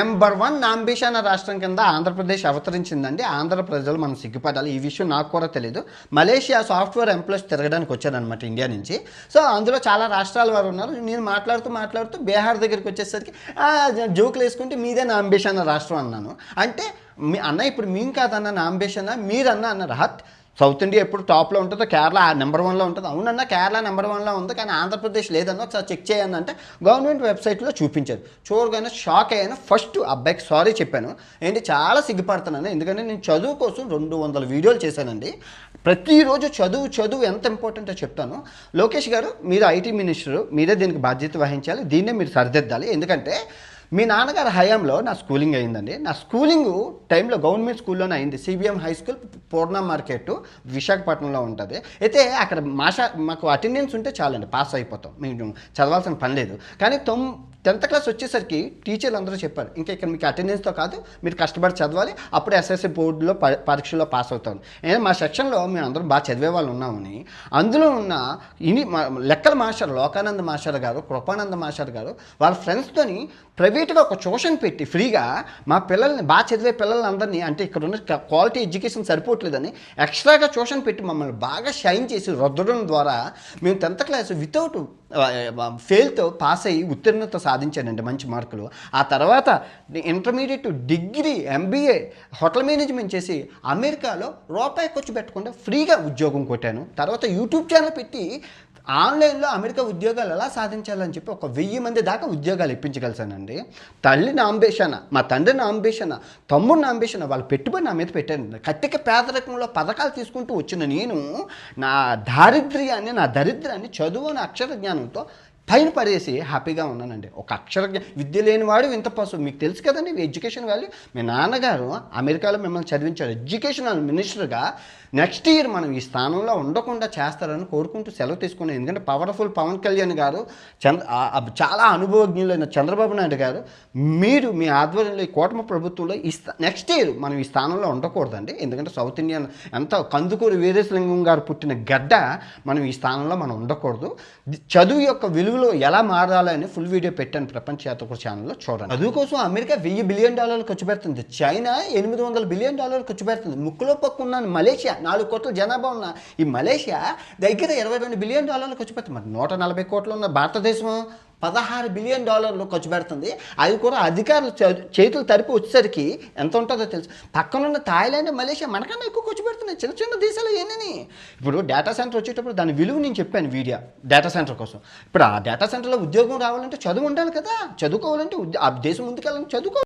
Number 1 ambition రాష్ట్రం కింద ఆంధ్రప్రదేశ్ అవతరించిందండి. ఆంధ్ర ప్రజలు మనం సిగ్గుపడాలి. ఈ విషయం నాకు కూడా తెలియదు. మలేషియా సాఫ్ట్వేర్ ఎంప్లాయీస్ తిరగడానికి వచ్చారనమాట ఇండియా నుంచి. సో అందులో చాలా రాష్ట్రాల వారు ఉన్నారు. నేను మాట్లాడుతూ బీహార్ దగ్గరికి వచ్చేసరికి జోకులు వేసుకుంటే మీదే నా అంబిషన్ రాష్ట్రం అన్నాను. అంటే మీ అన్న ఇప్పుడు మేము కాదన్న నా అంబిషన్ మీరన్నా అన్నారు. సౌత్ ఇండియా ఎప్పుడు టాప్లో ఉంటుందో కేరళ నెంబర్ 1లో ఉంటుంది. అవునన్నా కేరళ నెంబర్ 1లో ఉంది, కానీ ఆంధ్రప్రదేశ్ లేదన్నా ఒకసారి చెక్ చేయండి అంటే గవర్నమెంట్ వెబ్సైట్లో చూపించారు. చూడగానే షాక్ అయ్యాను. ఫస్ట్ అబ్బాయికి సారీ చెప్పాను. ఏంటి చాలా సిగ్గుపడుతున్నాను, ఎందుకంటే నేను చదువు కోసం 200 వీడియోలు చేశానండి. ప్రతిరోజు చదువు ఎంత ఇంపార్టెంటో చెప్తాను. లోకేష్ గారు, మీరు ఐటీ మినిస్టరు, మీరే దీనికి బాధ్యత వహించాలి. దీన్నే మీరు సరిదిద్దాలి. ఎందుకంటే మీ నాన్నగారి హయాంలో నా స్కూలింగ్ అయిందండి. నా స్కూలింగ్ టైంలో గవర్నమెంట్ స్కూల్లోనే అయింది. సిబిఎం హై స్కూల్, పూర్ణ మార్కెట్, విశాఖపట్నంలో ఉంటుంది. అయితే అక్కడ మాకు అటెండెన్స్ ఉంటే చాలండి, పాస్ అయిపోతాం, మేము చదవాల్సిన పని లేదు. కానీ 10th క్లాస్ వచ్చేసరికి టీచర్లు అందరూ చెప్పారు, ఇంకా ఇక్కడ మీకు అటెండెన్స్తో కాదు, మీరు కష్టపడి చదవాలి, అప్పుడే ఎస్ఎస్సి బోర్డులో పరీక్షల్లో పాస్ అవుతాను. మా సెక్షన్లో మేము అందరం బాగా చదివే వాళ్ళు ఉన్నామని, అందులో ఉన్న లెక్కల మాస్టర్ లోకానంద మాస్టర్ గారు, కృపానంద మాస్టర్ గారు వాళ్ళ ఫ్రెండ్స్తోని ప్రైవేట్గా ఒక ట్యూషన్ పెట్టి ఫ్రీగా మా పిల్లల్ని, బాగా చదివే పిల్లలందరినీ, అంటే ఇక్కడ ఉన్న క్వాలిటీ ఎడ్యుకేషన్ సరిపోవట్లేదని ఎక్స్ట్రాగా ట్యూషన్ పెట్టి మమ్మల్ని బాగా షైన్ చేసి రుద్దడం ద్వారా మేము 10th క్లాస్ వితౌట్ ఫెయిల్తో పాస్ అయ్యి ఉత్తీర్ణత సాధించానండి, మంచి మార్కులు. ఆ తర్వాత intermediate, degree, MBA, hotel management చేసి అమెరికాలో రూపాయి ఖర్చు పెట్టకుండా ఫ్రీగా ఉద్యోగం కొట్టాను. తర్వాత యూట్యూబ్ ఛానల్ పెట్టి ఆన్లైన్లో అమెరికా ఉద్యోగాలు ఎలా సాధించాలని చెప్పి 1000 మంది దాకా ఉద్యోగాలు ఇప్పించగలిసానండి. తల్లి నా అంబిషన్, మా తండ్రి నా అంబిషన్, తమ్ముడు నా అంబిషన్, వాళ్ళు పెట్టుబడి నా మీద పెట్టాను. కట్టిక పేదరికంలో పథకాలు తీసుకుంటూ వచ్చిన నేను నా దరిద్రాన్ని చదువు, అక్షర జ్ఞానంతో పైన పడేసి హ్యాపీగా ఉన్నానండి. ఒక విద్య లేనివాడు ఇంత పశువు. మీకు తెలుసు కదండి ఎడ్యుకేషన్ వాల్యూ. మీ నాన్నగారు అమెరికాలో మిమ్మల్ని చదివించాడు, ఎడ్యుకేషనల్ మినిస్టర్గా. నెక్స్ట్ ఇయర్ మనం ఈ స్థానంలో ఉండకుండా చేస్తారని కోరుకుంటూ సెలవు తీసుకున్నాను. ఎందుకంటే పవర్ఫుల్ పవన్ కళ్యాణ్ గారు, చాలా అనుభవజ్ఞులైన చంద్రబాబు నాయుడు గారు, మీరు మీ ఆధ్వర్యంలో ఈ కూటమి ప్రభుత్వంలో నెక్స్ట్ ఇయర్ మనం ఈ స్థానంలో ఉండకూడదండి. ఎందుకంటే సౌత్ ఇండియన్ ఎంత కందుకూరి వీరేశలింగం గారు పుట్టిన గడ్డ, మనం ఈ స్థానంలో మనం ఉండకూడదు. చదువు యొక్క విలువలో ఎలా మారాలని ఫుల్ వీడియో పెట్టాను ప్రపంచ యాత్ర ఛానల్లో, చూడండి. చదువు కోసం అమెరికా $1000 బిలియన్ ఖర్చు పెడుతుంది. చైనా $800 బిలియన్ ఖర్చు పెడుతుంది. ముక్కులో పక్కున్న మలేషియా 4 కోట్ల జనాభా ఉన్న ఈ మలేషియా దగ్గర $22 బిలియన్ ఖర్చు పెడుతుంది. మరి 140 కోట్లు ఉన్న భారతదేశం $16 బిలియన్ ఖర్చు పెడుతుంది. అది కూడా అధికారులు చేతులు తరిపి వచ్చేసరికి ఎంత ఉంటుందో తెలుసు. పక్కనున్న థాయిలాండ్, మలేషియా మనకన్నా ఎక్కువ ఖర్చు పెడుతున్నాయి, చిన్న చిన్న దేశాలు ఏనని. ఇప్పుడు డేటా సెంటర్ వచ్చేటప్పుడు దాని విలువ నేను చెప్పాను వీడియో, డేటా సెంటర్ కోసం. ఇప్పుడు ఆ డేటా సెంటర్లో ఉద్యోగం రావాలంటే చదువు ఉండాలి కదా, చదువుకోవాలంటే ఆ దేశం ముందుకెళ్ళాలంటే చదువుకో.